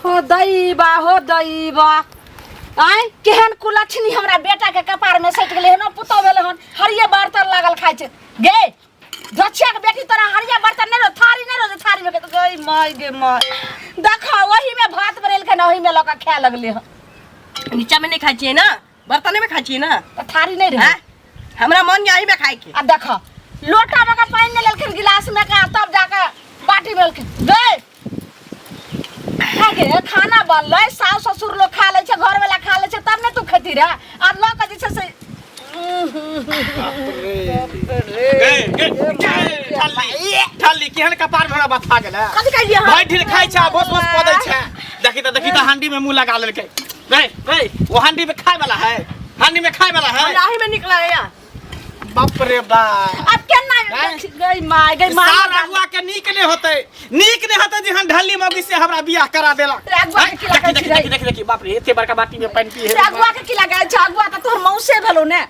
हो दैबा आय केहन कुलछनी हमरा बेटा के कपार में सट गेले न पुतो भेले हन हरिये बर्तन लागल खाइ छै गे दछिया के बेटी तोरा हरिये बर्तन नै थारी में के गई माय गे माय देखा वही में भात बनेल के न वही में लका खाए लगले हन नीचा में नहीं खाई छिए ना बर्तन में खाई छिए ना थारी नहीं रहे हमरा मन यही में खाए के आ देखा लोटा में का पानी न लेलखिन गिलास में का तब जाके बाटी में गए आगे खाना बनले सास ससुर लोग खा ले छे घर वाला खा ले छे तब ने तू खेती रे आ ल के जे से ठाली केहन कपार भरा बात खा गेला कथि कहलिए भाई ढील खाइ छा बस पदै छे देखी त हांडी में मुंह लगा लेलकै रे वो हांडी में खाए वाला है लाही में निकला गया बाप रे बाप अब केना गई माय सार अगुआ के नीक नहीं होते जी हम ढाली मौगी से हमरा बियाह करा देला देखी बाप रे एते बड़का बाटी में पानी पी है अगुआ के की लगा छै अगुआ त तोहर मौसे भेलो ने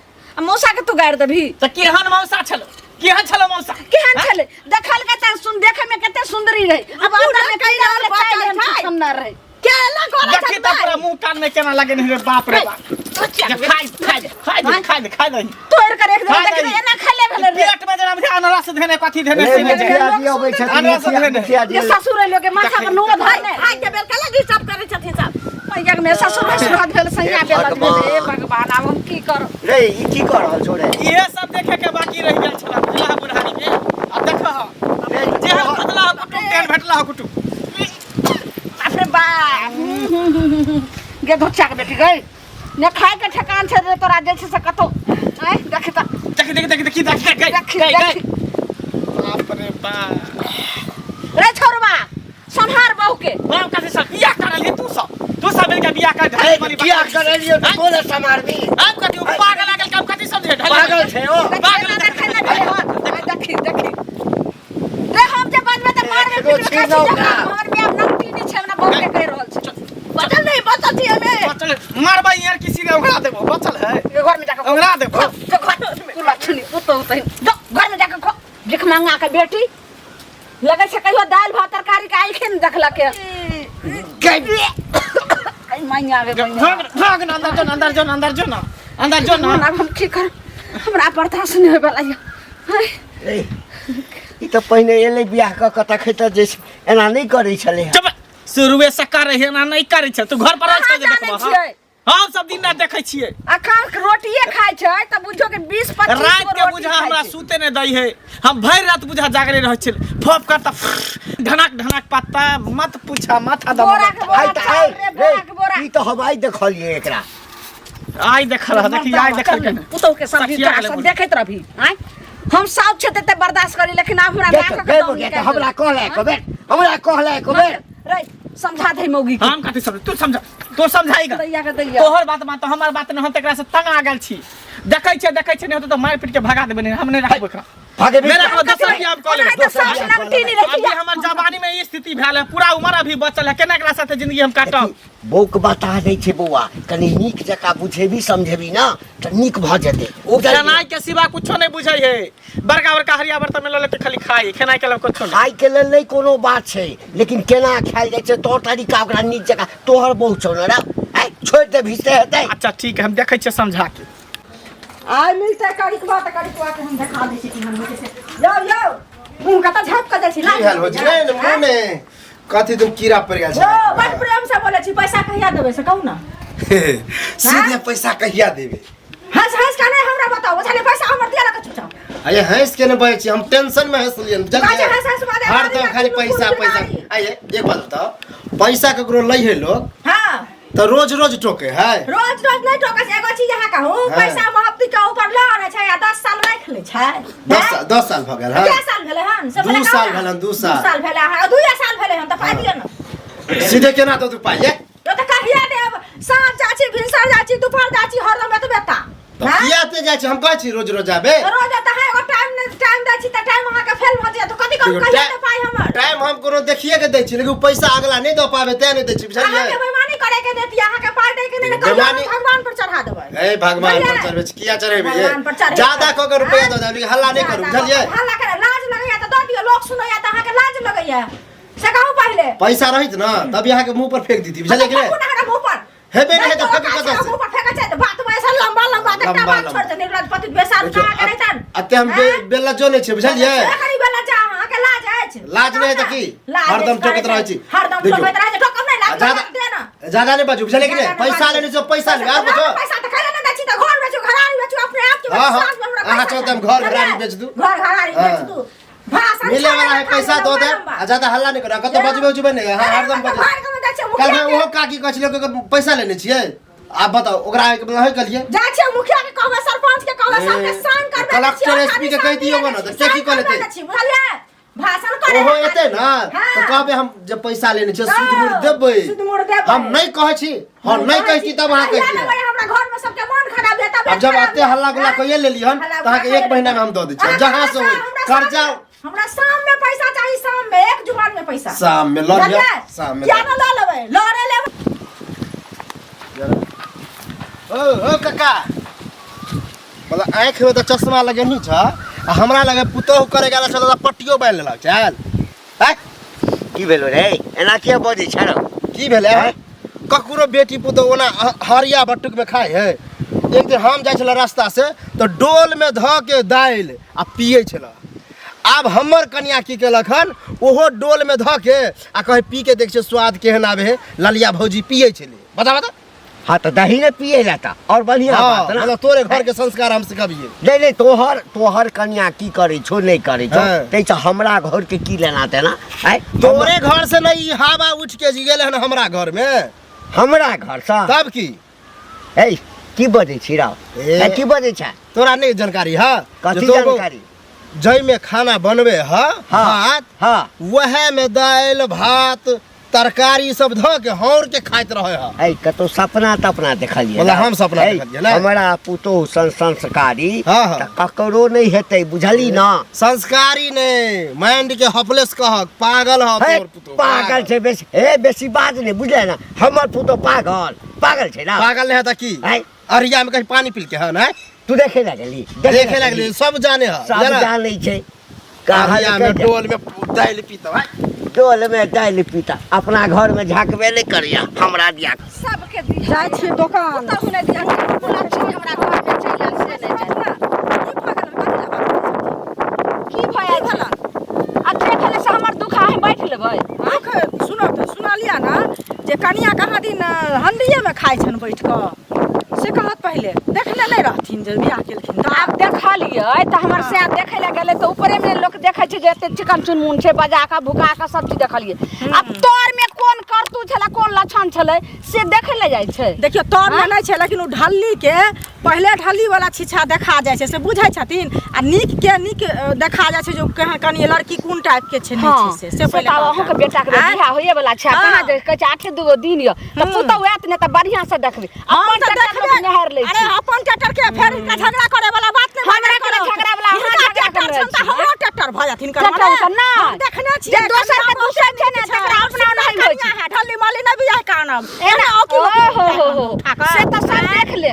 मौसा के तू गाड़ देबी त केहन मौसा छलो मौसा केहन छले देखल के त सुन देखे में कते सुंदरी रही अब अंदर में कई रहले चाय सुंदर रही केला करे देखी त पूरा मुंह कान में केना लगे रे बाप रे बाप खाई दे तोर कर एक दिन देख एना खाले भेले रे पेट में जना मुझे अनारस देने कथि देने से ये ससुर लोग के माथा पर नो धाय ने खाइ के बेल के लगी सब करे छथिन सब पैया में ससुर हाथ भेल सैया बेल भेल भगवान अब हम की करो रे ई की कर रहल छोड़े ये सब देखे के बाकी रह गेल छला बुढ़ा बुढ़ानी के अब देखो जे हम खतला कुटुम भेटला हो कुटुम अरे बा गे धोचा के बेटी गई ने खाए के ठकान छे रे तोरा जे से कतो आय देख त देखी गई बाप रे बाप रे छोरवा संहार बहू के बाप का से बियाह करल है तू सब मिल के बियाह कर ढाई वाली बियाह करलियो त कोने समार दी अब कथि पागल लागल काम कथि समझे पागल छे ओ पागल देखे ना गले हो देखी रे हम जे बाद में त मार के पीट के हमर में अब नमती नहीं छे ना बहू के कह रहल छे बचल नहीं बचल थी हमें बचल मारबा यार किसी ने उड़ा देबो बचल है घर में जाकर उड़ा देबो कुला छुनी पुतो उतै घर में जाकर खो देख मांगा के बेटी लगे छे कहियो दाल भात तरकारी के आइखे न देखला के आई मांगा आवे भाग अंदर जो ना हम की कर हमरा बर्दाश्त नहीं होय वाला ए ई त पहिने एले बियाह क कता खैत जे एना नहीं करै छले चुप शुरुए से कर रहे ना नहीं करे छ तू घर पर आ छ देखबा हम सब दिन ना देखै छिए अखन रोटिए खाय छै त बुझो के 20-25 रात के बुझा हमरा सूते ने दई है हम भर रात बुझा जागले रह छिल फोप करता ढनक पत्ता मत पूछा माथा दम ई त हवाई देखलिए एकरा आई देख रहा देखी आई देखल के पुतो के सब सब देखैत रहबी आय हम सब छते ते बर्दाश्त करी लेकिन अब हमरा हमरा कहले को बेर रे समझा दे मौगी के हम कथि समझ तू समझा तो समझाई तोहर बात मान तो हमर बात न हम तकरा से तंग आ गेल छी देखै छै नहीं होत तो मार पीट के भगा देबे नहीं हम नहीं रहब एकरा भागे मेरा को दसरा की आप कॉल अभी हमर जवानी में ई स्थिति भेल है पूरा उम्र अभी बचल है केना एकरा साथे जिंदगी हम काटब बौक बता दै छै बौआ कनी नीक जका बुझेबी समझेबी ना त नीक भ जेते ओ खेनाई के सिवा कुछो नहीं बुझै है बड़का हरिया बर्तन में ल ले के खाली खाई खेनाई के ल कुछो खाई के लेल नहीं कोनो बात छै लेकिन केना खाइल जाय छै तो तरीका ओकरा नीक जका तोहर बहुत छौ ना रे छोड़ दे भिसे हेतै अच्छा ठीक है हम देखै छियै समझा के आय मिलते कड़कवा के हम दिखा दै छी कि हम से यो मुंह कता झाप के दै छी की हाल हो छै ने मुंह में कथि तुम कीड़ा पड़ गेल छै ओ बड़ प्रेम से बोले छी पैसा कहिया देबे से कहू ना सीधे पैसा कहिया देबे हंस का नहीं हमरा बताओ चले पैसा हमर दिया लगा चुपचाप आये हंस के न बजे छी हम टेंशन में हंस लियन जल्दी हंस बात हर तो खाली पैसा आये एक बात बताओ पैसा ककरो लै है लोग हां तो रोज टोके है रोज नहीं टोके से एगो चीज यहाँ कहूं पैसा महत्व के ऊपर लड़ है 10 साल रख ले छै 10 साल भ गेल है 2 साल भेले हन 2 साल भेलन 2 साल भेले है 2 साल भेले हन त पाइ दियो न सीधे केना तो तू पाइए तो त कहिया देब साँझ जाची भिनसर जाची दोपहर जाची हरदम एतबेता किया ते जाय छै हम कहै छी रोज आबे रोज त है एगो टाइम दै छी त टाइम अहाँ के फेल भ जाय तो कथि कहिया दे पाइ हमर टाइम हम कोनो देखिए के दै छी लेकिन पैसा अगला नहीं द पाबे ते नहीं दै छी बुझलिए अहाँ के बेईमानी करे के देती अहाँ के पाइ दे के नहीं भगवान पर चढ़ा देबै ए भगवान पर चढ़बे किया चढ़ेबे ज्यादा क के रुपया दे दे हल्ला नहीं करू बुझलिए हल्ला करे लाज लगैया त द दियो लोग सुनैया त अहाँ के लाज लगैया से कहू पहले पैसा रहित ना तब यहाँ के मुंह पर फेंक दी थी बुझलिए कि नहीं मुंह पर हेबे नहीं तो फेंक कत से मुंह पर फेंका चाहिए बात में ऐसा लंबा लंबा तक बात छोड़ दे निकल पति बेसार का करे तन अते हम बेला जो नहीं छे बुझलिए करी बेला जा हां के लाज है लाज नहीं है तो की हरदम टोकत रहै छी हरदम टोकत रहै छी ठोकम नहीं लाज दे ना ज्यादा नहीं बाजू बुझलिए कि नहीं पैसा लेने जो पैसा ले यार पूछो पैसा तो खाले ना छी तो घर बेचू घरारी बेचू अपने आप के सास में हमरा हां चलते हम घर घरारी बेच दूं घर घरारी बेच दूं भाषण मिले वाला है पैसा दो दे ज्यादा हल्ला नहीं करा कत बजबे उजबे नहीं हां हरदम बजे कल मैं वो काकी कहले के पैसा लेने छिए आप बताओ ओकरा है कलिए जा छे मुखिया के कहबे सरपंच के कहबे सबके साइन करबे कलेक्टर एसपी के कह दियो ना तो के की कहले थे बुझलिए भाषण करे ओहो एते ना तो कहबे हम जब पैसा लेने छ सूद मूड़ देबै हम नहीं कहै छी हम नहीं कहै छी तब अहाँ कहै छी हमरा घर में सबके मन खराब है तब अब जब आते हल्ला गुल्ला कइए लेली हन त अहाँ के 1 महीना में हम द दै छी जहां से होई कर्जा हमरा शाम में पैसा चाहिए शाम में एक जुबान में पैसा शाम में ल लिया शाम में क्या ना लेबै लड़े लेबै ओ काका बोला आँख में तो चश्मा लगे नहीं छ हमरा लगे पुतोह करे गेला छल पट्टियो बांध लेलक चल है की भेलो रे एना किया बजै छरो की भेले ककरो बेटी पुतोह ओना हरिया बटुक में खाए है एक दिन हम जाय छल रास्ता से तो डोल में ध के दाइल आ पिए छल आब हमर कन्या की केलक हन ओहो डोल में ध के आ कहे पी के देख छ स्वाद केहन आवे है ललिया भौजी पिए छले बता बता हाँ तो दही ने पिए लाता और बढ़िया बात ना मतलब तोरे घर के संस्कार हम सिखाबिए नहीं नहीं तोहर कन्या की करे छो नहीं करे छो तै छ हमरा घर के की लेना देना है तोरे घर से नहीं हवा उठ के गेले हन हमरा घर में हमरा घर से तब की ए की बजै छी राव ए की बजै छ तोरा नहीं जानकारी है कथी जानकारी जई में खाना बनबे है भात हां वह में दाल भात तरकारी सब ध के हौर के खाइत रहे है ए कतो सपना तपना देखलिए मतलब हम सपना देखलिए ना हमरा पुतो संस्कारी हाँ। त ककरो नहीं हेतै बुझली ना संस्कारी नहीं माइंड के हॉपलेस कह पागल ह तोर पुतो पागल छै बेसी बात नहीं बुझले ना हमर पुतो पागल छै ना पागल नहीं है त की अरिया में कहीं पानी पी के है ना तू देखे लगली देखे लगली सब जाने है सब जानै छै अरिया में डोल में दाल पीता है डोल में दाल पीता अपना घर में झाकबे नहीं करिया हमरा दिया सबके जाय छी दुकान त हुने दिया हमरा घर में चैला से नहीं की भया भला आ देखले से हमर दुखा है बैठ लेबै आँख सुना लिया ना जे कनिया कहाँ दिन हंडिये में खाइ छन बैठ क से कहत पहले देखले नहीं रहथिन जे बियाह केलखिन तो आप देखलिए तो हमर से देखे ला गेले तो ऊपरे में लोग देखे छै जे एते चिकन चुनमुन छै बजा का भुका का सब चीज देखलिए अब तोर में कोन करतू छला कोन लक्षण छले से देखे ले जाय छै देखियो तोर में नहीं छै लेकिन उ ढल्ली के पहले ढल्ली वाला छिछा देखा जाय छै से बुझै छथिन आ नीक देखा जाय छै जो कहां कनी लड़की कोन टाइप के छै नहीं छै से पहले अहू के बेटा के बियाह होए वाला छै कहां जे कहै छै 8 दिन यो तो पुतो एत ने त बढ़िया से देखबी अपन देखबे नहर ले अरे अपन ट्रैक्टर के फेर इनका झगड़ा करे वाला बात नहीं हमरा के झगड़ा वाला ट्रैक्टर छन त हमरो ट्रैक्टर भ जाथिन कर ट्रैक्टर ना देखने छी दोसर के दूसर छै ने तकरा अपना नहीं होय छै ढल्ली माली न बियाह कानम एना हो से त सब देख ले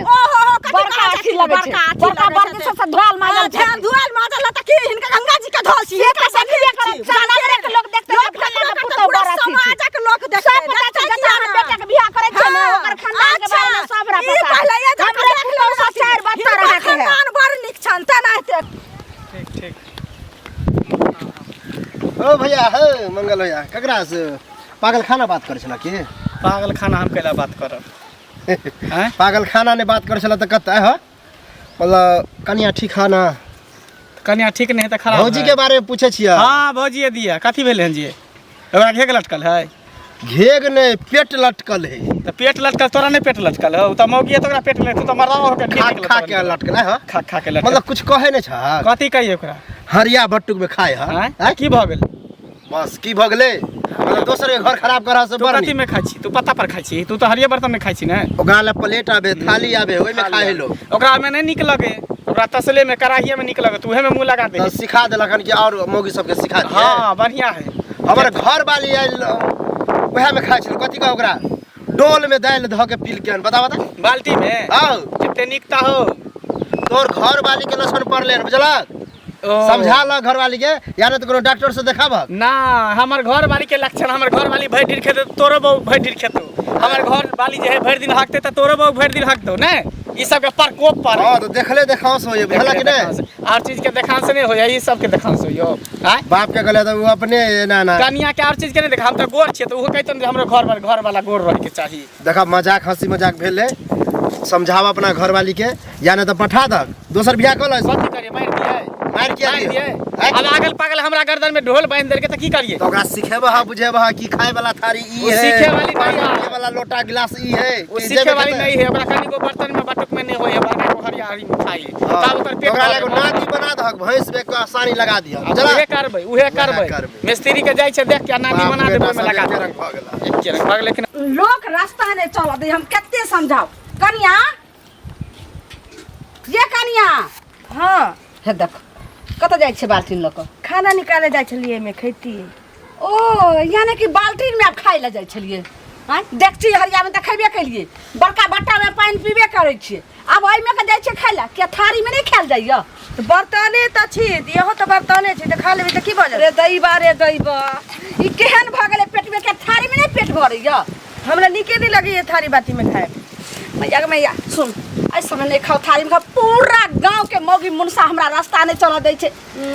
बड़का अच्छी लगे छै बड़का बड़के से धोल माजल छै धोल माजल त की हिनका गंगा जी के धोल छी से त सब ये करत सामने के लोग देखते फला के पुतो बड़ा छी समाज के लोग देखते जता बेटा के बियाह करे छै ना ओकर खानदान के बारे में सब रहा पता पहले ये हमरे पुतो सा चार बच्चा रहा के खानदान बड़ निक छन त ना ठीक ओ भैया हे मंगल भैया ककरा से पागल खाना बात करे छला की पागल खाना हम कैला बात करब हैं पागल खाना ने बात करे छला त कत है मतलब कनिया ठीक है ना कन्या ठीक नहीं है त खराब भौजी के बारे में पूछे छिया हां भौजी दिया कथी भेल हन जी ओकरा घेग लटकल है घेग ने पेट लटकल है त पेट लटकल तोरा नहीं पेट लटकल हो त मौगी त ओकरा पेट ले तू त मरदा हो के खा के लटकल है खा के लटकल मतलब कुछ कहे नहीं छ कथी कहिए ओकरा हरिया बट्टुक में खाए है की भ गेल बस की भ गेले मतलब दोसर के घर खराब करा से तू बड़ कथी में खाइ छी तू पत्ता पर खाइ छी तू तो हरिये बर्तन में खाइ छी ना ओकरा ले प्लेट आबे थाली आबे ओइ में खाए लो ओकरा में नहीं निक लगे ओकरा तसले में कढ़ाइये में निक लगे तू उहे में मुंह लगा दे तो सिखा देलखन कि और मौगी सबके सिखा दे हां बढ़िया है हमर घर वाली आइल ओहे में खाइ छी कथी का ओकरा डोल में दाल ध के पील के बता बता बाल्टी में आओ कितने निकता हो तोर घर वाली के लक्षण पड़ ले बुझलक समझा लो घर वाली के, या नहीं तो कोनो डॉक्टर से देखाबक। ना हमर घर वाली के लक्षण, हमर घर वाली भर दिन खेते तोरो बहु भर दिन खेतो, हमर घर वाली जे है भर दिन हकते त तोरो बहु भर दिन हकतो ने। ई सब के प्रकोप पर हां तो देखले देखाओ से होय भला कि नहीं, और चीज के देखान से नहीं होय, ई सब के देखान से होय। हां बाप के गले तो वो अपने ना ना कनिया के और चीज के नहीं देखा, हम त गोर छिए तो वो कहतन जे हमरो घर वाला गोर रहे के चाहिए। देखा मजाक हंसी मजाक भेले, समझाओ अपना घर वाली के, या नहीं तो पठा दक दोसर बियाह कर लो। कथि करिए मार दिए, मार किया दिए। अब आगल पागल हमरा गर्दन में ढोल बांध देल के त की करिए। तो ओकरा सिखेबह बुझेबह कि खाए वाला थारी ई वो है, सीखे वाली नहीं है। खाए वाला लोटा गिलास ई है, वो कि सीखे जेबे वाली खेते। नहीं है, ओकरा कनी को बर्तन में बटुक में नहीं होय, ओकरा को हरियारी में खाइए हाँ, तब ओकर पेट ओकरा भरे। एगो नादी बना दहक, भैंस में का आसानी लगा दिया उहे करबै उहे करबै। करबै। मिस्त्री के जाय छै देख के नादी बाप बना रे, देबै में बस लगा एके देबै। रंग भऽ गेला। एक के रंग भऽ गेलै कि लोक रास्ता नहीं चल दे, हम कते समझाओ। कनिया ये कनिया हाँ हे देख कत जाय छे बाल्टीन ल क। खाना निकाले जाय छलिए में खेती। ओ यानी कि बाल्टीन में आप खाए ला जाय छलिए। हां देखछी हरिया में त खैबे केलिए, बड़का बट्टा में पानी पीबे करै छिए, अब ओइ में के जाय छे खाए ला, के थारी में नहीं खायल जाइया। तो बर्तने तो छी, इहो तो बर्तने छी, तो खा लेबे तो की भऽ रे दैबा ई केहन भ गेले पेट में, के थारी में नहीं पेट भरैया। हमरा नीके नहीं लगी ये थारी बाटी में खाए। मैया सुन, ऐ समय नहीं खाओ थारी में खाओ। पूरा गांव के मौगी मुनसा हमरा रास्ता नहीं चल दै छे,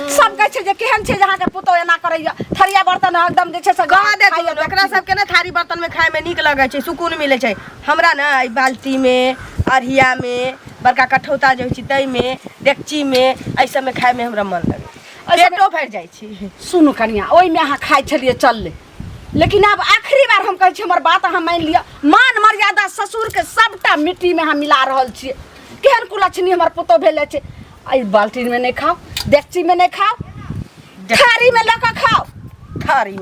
सब कहै छे जे केहन छे जहां के पुतो एना करैया, थरिया बर्तन एकदम जे छे से कहा देखो एकरा सबके ना थारी बर्तन में खाए में नीक लगे छै, सुकून मिले छै। हमरा ना ई बाल्टी में, अरहिया में, बड़का कठौता जे होइ छै तै में, डेकची में, ऐ सब में खाए में हमरा मन लगे, पेटो भर जाइ छै। सुनु कनिया, ओइ में अहाँ खाइ छलिए चलले, लेकिन अब आखिरी बार हम कहै छी हमर बात अहाँ मान लिया। मान मर्यादा ससुर के सबटा मिट्टी में हम मिला रहल छिए। केहन कुलछनी हमर पुतो भेले छे। आई बाल्टी में नहीं खाओ, डेकची में नहीं खाओ, थारी में लका खाओ। थारी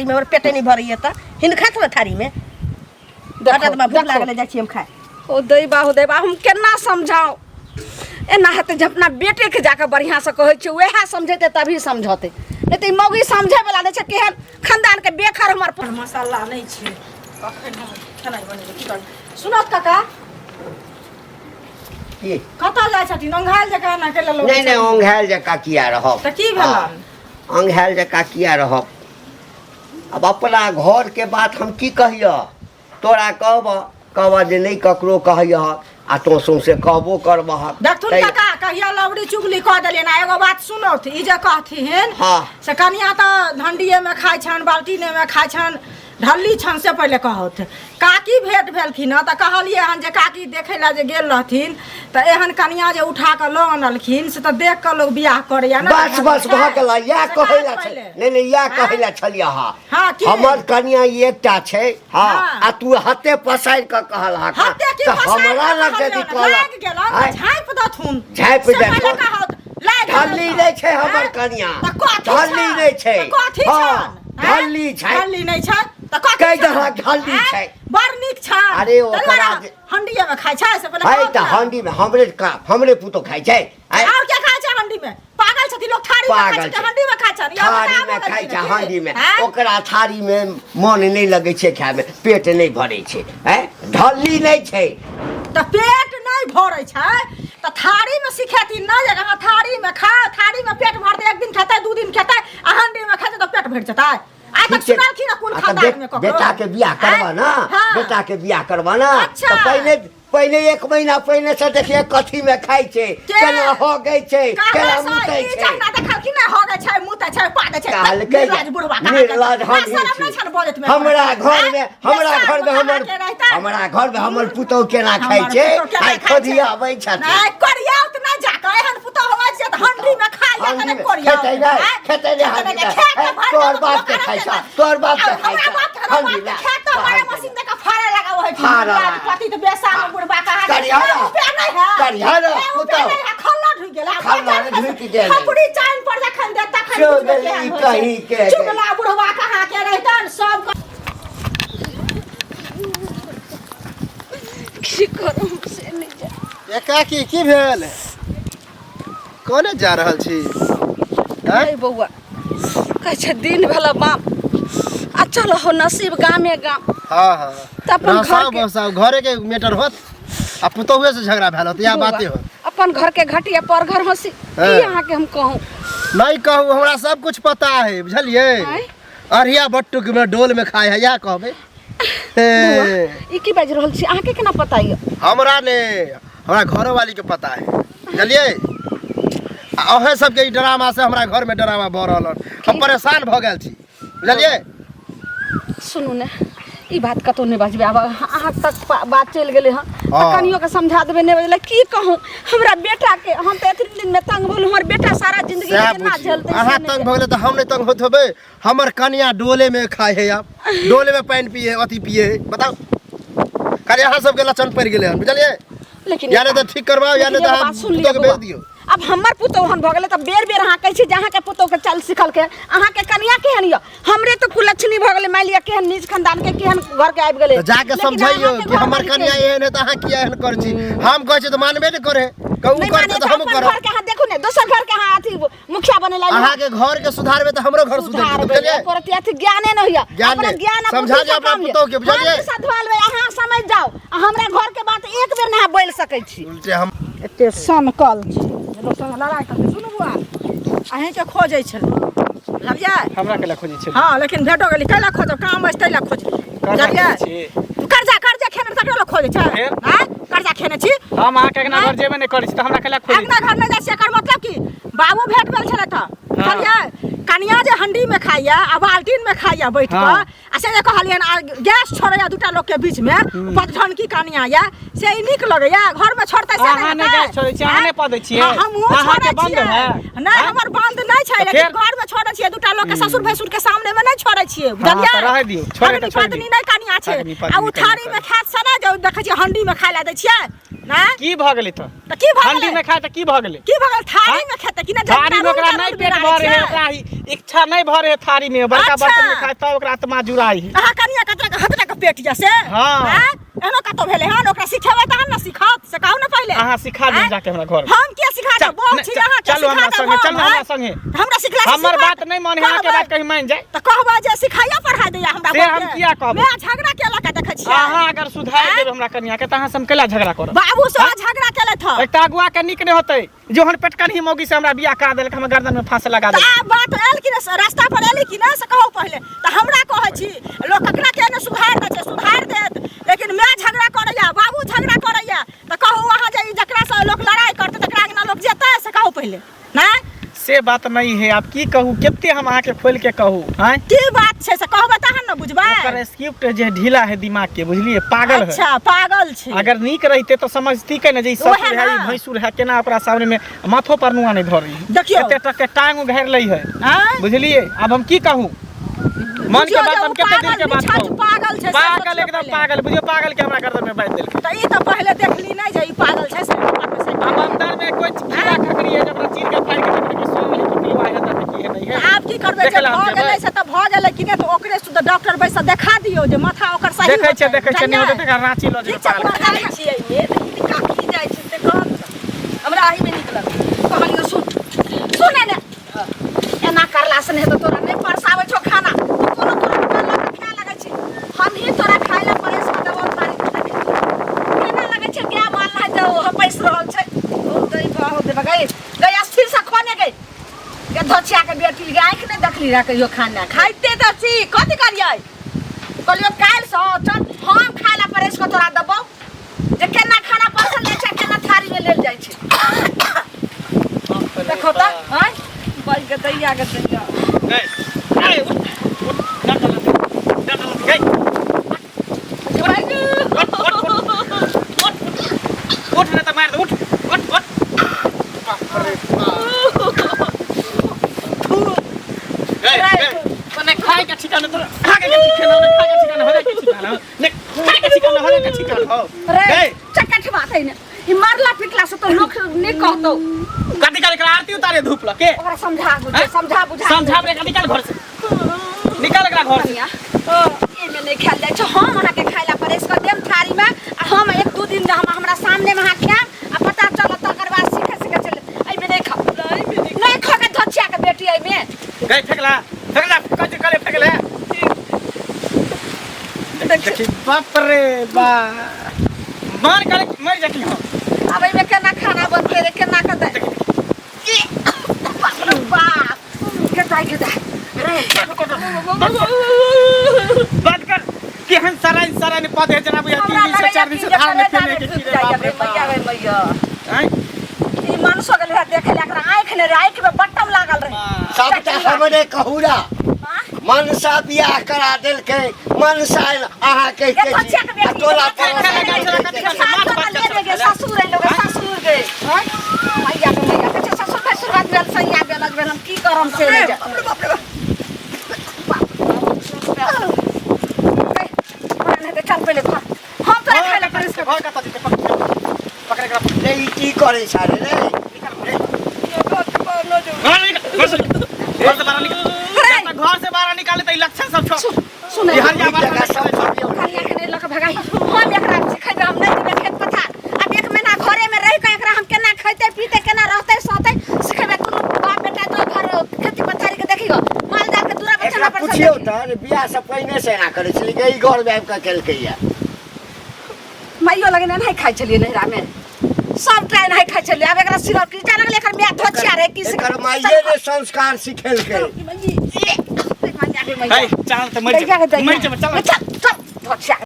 में हमर पेटे नहीं भरैया त हिन खात में थारी में डाटा में भूख लागले जाइ छी हम खाए। ओ दैबा हम केना समझाओ। एना हेते जे अपना बेटे के जाके बढ़िया से कहै छै, वएह समझेते तभी समझौते, नहीं तो मौगी समझे वाला नहीं छे। केहन खानदान के बेखर हमर मसाला नहीं छै, कखन हम खाना बनेबै की कर। सुनत काका की कतऽ जाइ छथिन, अंघायल जकाँ ना के ललो। नहीं ओंघायल जका किया रहब, त की भेलन? ओंघायल जका किया रहब। अब अपना घर के बात हम की कहिया, तोरा कहब जे नहीं ककरो कहिया, आ तो सौंसे कहबो करबह। देखथुन काका कहिया लवड़ी चुगली कह देलिए ना। एगो बात सुनो, ई जे कहथिन हाँ। से कनिया त धंडिये में खाइ छन, बाल्टीने में खाइ छन, ढल्ली छन से पहले कहत। काकी भेंट भेलखिन त कहलिए हन जे काकी देखे ला जे गेल रहथिन त एहन कनिया जे उठा के ल आनलखिन से त देख के लोग बियाह करैया ना। बस भऽ गेला, या कहैला नहीं या कहैला छलिया। हाँ, की? हमर कनिया एकटा छै। हाँ हाँ। आ तू हते पसारि के कहल हा हत्या की त फसाइ हमरा लग के यदि कहलिए, लाग कहल गेलन, झाँपि दथुन। झाँपि से पहिले देथुन। कहत, लाग ढल्ली गेलन। नहीं छै हमर हाँ? कनिया, त कथी ढल्ली छन? नहीं छै। त कथी हाँ, छन? ढल्ली छै। ढल्ली नहीं छै त कथी कहि छन? दहक ढल्ली हैं? छै। बड़ नीक छन। अरे ओकरा जे- हंडिये में खाइ छै से पहिले है कहत त ना। हंडी में हमरे पुतो खाइ छै। आइ, और क्या खाइ छै हंडी में? पागल छथिन लोग, थारी में खाइ पागल छै छै। हंडी में खाइ छै। या थारी बता में बगल खाइ छी छै, ने। हंडी में। हैं? ओकरा थारी में मन नहीं लगे छै खाए में, पेट नहीं भरे छै। हैं? ढल्ली नहीं छै। त पेट नहीं भरै छै त थारी में सिखेथिन ना जे अहाँ थारी में खाओ, थारी में पेट भरतै, एक दिन खेतै, दू दिन खेतै, आ हंडी में खेतै त पेट भर जेतै। आइ तक ठीक छै। सुनलखिन ना कोन आ त खानदान में ककरो? बेटा के बियाह करबा ना, हाँ। बेटा के बियाह करबा ना, अच्छा। तो पहले 1 महीना पहले से देखिए कथी में खाइ छै, केना हो गई छै, केना मुतै ई छै। जन्ना देखलखिन ना हो गै छै, मुतै छै, पादै छै। कहलकै निर्लज बुढ़वा कहाँ निर्लज के? हम शरम ही नहीं छी। छन बजैत में? हमरा घर में हैं? हमरा बेसार घर में बना हमर के रहतै। हमरा घर में हमर पुतौ केना खाइ हमर छै, पुतौह केना आइ खाइ छै? खोदिया आबै छथिन। नहीं करिया त ना जाके एहन पुतौ होय छै त हंडी में खाइ या हंडी कने में करिया। खेतै नहीं, खेतै नहीं हंडी में। हैं? तोहर बाप के खाइ छै, तोहर बाप के खाइ छै हंडी में। खेत बड़ा मशीन देके फाड़े लगा होय छै। फाड़ा। पति त बेसा में बुढ़वा कहाँ के? करिया ना। रुपया नहीं है। करिया ना, पुतौह। खल्ला ढुक गेला। खल्ला ढुक गेलै। खपड़ी चाइन पर जखन दे तखन चुगली कहीं के। चुगला बुढ़वा कहाँ के रहतन सब। की करू से नहीं जा। एकाकी की भेल, कोने जा रहल छी? हैं? अरे बौआ कहै छै दिन भेला बाप, आ चलो हो नसीब गामे गाम। हाँ हाँ त अपन घर के बसाओ घरे के मैटर होत, आ पुतौहे से झगड़ा भेल होत, या बाते होत। अपन घर के घटिया पर घर हंसी हाँ। की अहाँ के हम कहूं। नहीं कहू हमरा सब कुछ पता है बुझलिए अरिया बट्टुक में डोल में खाए है या कहबे ई की बाज रहल छी अहाँ के केना पता है हमरा ने हमरा घरो वाली के पता है बुझलिए अहे सबके ई ड्रामा से हमरा घर में ड्रामा भ रहल हम परेशान भ गेल छी बुझलिए सुनू ने ई बात कतो नहीं बाजबे अब अहाँ तक बात चल गेले हन कनियो के समझा देबे नहीं बजले की कहूं हमरा बेटा के हम त एतनी दिन में तंग भोल हमर बेटा सारा जिंदगी केना झेलते अहाँ तंग भ गेले त हम नहीं तंग होत होबे हमर कन्या डोले में खाए है आप डोले में पानी पिए अथी पिए है बताओ खाली अहाँ सब के लचन पड़ गेले हन बुझलिए लेकिन यानी तो ठीक करवाओ यानी तो हम पुतो के भेज दियो अब हमर पुतो हन भ गेले त बेर बेर अहाँ कहै छी जहाँ के पुतो के चल सिखल के अहाँ के कनिया केहन य हमरे तो कुलक्षणी भ गेले मान लिया केहन नीच खानदान के केहन घर के आबि गेले तो जाके समझाइयो कि हमर कन्या एहन है त अहाँ किया एहन कर छी हम कहै छी त मानबे न करे कहू करते त हम करब घर के अहाँ देखू ने दोसर घर के अहाँ अथी मुखिया बने ला अहाँ के घर के सुधारबे त हमरो घर सुधार बुझलिए करत अथी ज्ञाने न होया अपना ज्ञान समझा दे अपना पुतो के बुझलिए सधवाल अहाँ समझ जाओ हमरा घर के बात एक बेर ना बोल सकै छी उल्टे हम एते सनकल छी लोग संग लड़ाई करते सुनू बुआ अहीं के खोजै छल बुझलिए हमरा केला खोजै छै हां लेकिन भेटो गेली कैला खोजो काम बस तैला खोज बुझलिए कर्जा खेने तक लोग खोजै छै हां कर्जा खेने छी हम अहाँ के अगना घर जेबे नहीं करै छी त हमरा केला खोजै अगना घर में जाय एकर मतलब की बाबू भेट गेल छले त बुझलिए कनिया जे हंडी में खाइया आ बाल्टीन में खाइया बैठ के आ से जे कहलियन गैस छोड़ैया दूटा लोग के बीच में पधन की कनिया या से ई नीक लगैया घर में छोड़तै से अहाँ ने गैस छोड़ै छी अहाँ ने पदै छियै अहाँ के बंद है नहीं हमर बंद नहीं छै लेकिन घर में छोड़ै छियै दूटा लोग के ससुर भैसुर के सामने में नहीं छोड़ै छियै बुझलिए त रह दियौ छोड़े त छोड़ पत्नी नहीं कनिया छै आ उ थारी में खात सना जो देखै छी हंडी में खाय ला दै छियै ना की भ गेलै त की भ हंडी में खाय त की भ गेलै की भ गेल थारी में खेते कि ना थारी में ओकरा नहीं पेट भरे है ओकरा इच्छा नहीं भरे है थारी में बड़का बर्तन में खाय त ओकरा आत्मा जुड़ाई है अहाँ कनिया कतरा हतरा के पेट या से हां एनो कतो भेले हन ओकरा सिखेबै त हम न सिखात से कहू न पहिले अहाँ सिखा दे जाके हमरा घर हम के सिखा दे बहुत छी अहाँ के चलो हमरा संगे चलो हमरा संगे हमरा सिखला हमर बात नहीं माने अहाँ के बात कहीं मान जाए त कहबा जे सिखाइया पढ़ा दैया हमरा से हम किया कहब मैं झगड़ा केला के देखै छी अहाँ अगर सुधार देब हमरा कन्या के त अहाँ सम केला झगड़ा करब बाबू से झगड़ा केले था एकटा अगुआ के निक नहीं होतै जोहन पेटकन ही मौगी से हमरा बियाह करा देलक हम गर्दन में फांस लगा दे आ बात आयल कि रास्ता पर एली कि ना से कहू पहिले त हमरा कहै छी लोग ककरा के ने सुधार दे छै सुधार देत लेकिन मैं झगड़ा करैया बाबू झगड़ा करैया त कहू वहां जे जकरा से लोग लड़ाई करते तकरा के ना लोग जेतै से कहू पहिले ना से बात नहीं है आप की कहू केते हम अहाँ के खोल के कहू हैं की बात छै से कहबे तहन न बुझबै ओकर स्क्रिप्ट जे ढीला है दिमाग के बुझलिए पागल है अच्छा पागल छै अगर नीक रहिते तो समझती के न जे ससुर है भैंसुर है केना ओकरा सामने में माथो पर नुआ नहीं धरी देखियो एते तक के टांग घेर लई है हैं बुझलिए अब हम की कहू मन के बात हम केते दिन के बात कहू पागल छै पागल एकदम पागल बुझियो पागल के हमरा गर्दन में बांध देलक त ई त पहिले देखली नहीं जे ई पागल छै से अब अंदर में कोई कीड़ा खकड़ी है जब चीर के फाड़ के सो में निकलवा है त की है नहीं है आब की करबै जे भ गेलै से त भ गेलै कि नै त ओकरे सुध डॉक्टर बैस देखा दियौ जे माथा ओकर सही देखै छै नहीं होते त रांची ल जे पागल छियै ये ई काकी जाइ छै से कहत हमरा आही में निकलल कहलियो सुन ने एना करला से नहीं तो तोरा नहीं परसावे छो खाना कोनो तोरा खाए लगै छै हम ही तोरा खाए ला परेश कर देबो थारी केना लगै छै क्या माल ना जाओ हम पैस रहल छै ओ गई हो दे गई गई अस्थिर से खोने गई के धोचिया के बेटी के आंख ने देखली रा कहियो खाना खाइते त छी कथि करियै कहलियो काल से चल हम खाए ला परेश कर तोरा देबो जे केना खाना पसंद छै केना थारी में लेल जाइ छै देखो त हैं भाई के दैया गई उठ ना त मार दे उठ कोने खाए के ठिकाना तो खाए के ठिकाना खाए के ठिकाना हो के ठिकाना ने खाए के ठिकाना हो के ठिकाना हो रे चकट बात है ने ई मारला पिटला से तो लोग ने कहतो कथि करे आरती उतारे धूप ल के ओकरा समझा बुझा समझा रे निकल घर से निकल एकरा घर से ए में नहीं खेल जाय छ हम ओना के खाइला परेश कर देम थारी में आ हम एक दो दिन हमरा सामने में हाथ खाम आ पता चल तकर बाद सीखे चले ए में नहीं खा नहीं खा के धोचिया के बेटी ए में गई फेकला कथि करे फेकले देखी बाप रे बा मान करे मर जाती हो अब ए में केना खाना बनते रे केना कर दे बाप रे बा दाई रे बात कर केहन सराइन पद है जनाब या 3 दिन से 4 दिन से धार में फेने के कीड़े बाप रे मैया रे मैया हैं ई मानुस गले है देखे ले एकरा आंख ने रे आंख में बट्टम लागल रे सबटा हमरे कहूरा मनसा बियाह करा देलकै मनसा अहाँ के टोला ससुर लोग ससुर गए मैया के मैया के ससुर के शुरुआत भेल सैया बेलक भेल हम की करम से ले जा चल पहले हम तोरा खाइले पुलिस के घर का पकड़े करा नहीं की करे सारे रे घर से बाहर निकाले त इलेक्शन सब छोड़ सुन बिहार या बाहर खालिया के लक भगाई हम एकरा सिखाई हम नहीं देबे खेत पथार अब एक महीना घरे में रह के एकरा हम केना खइते पीते केना रहते सोते सिखेबे तू बाप बेटा तो घर खेती पथारी के देखियो माल जाल के दूरा बच्चा ना पर पूछियो त बियाह से पहले से ना करे छली गई घर में का केलकै या माइयो लगे नहीं खाइ छलिए नहरा में सब टाइम नहीं खाइ छलिए अब एकरा सिर की जान लगले एकर मिया धोचिया रे की एकर माइये ने संस्कार सिखेलकै चल त मर जा चल चल चल धोचिया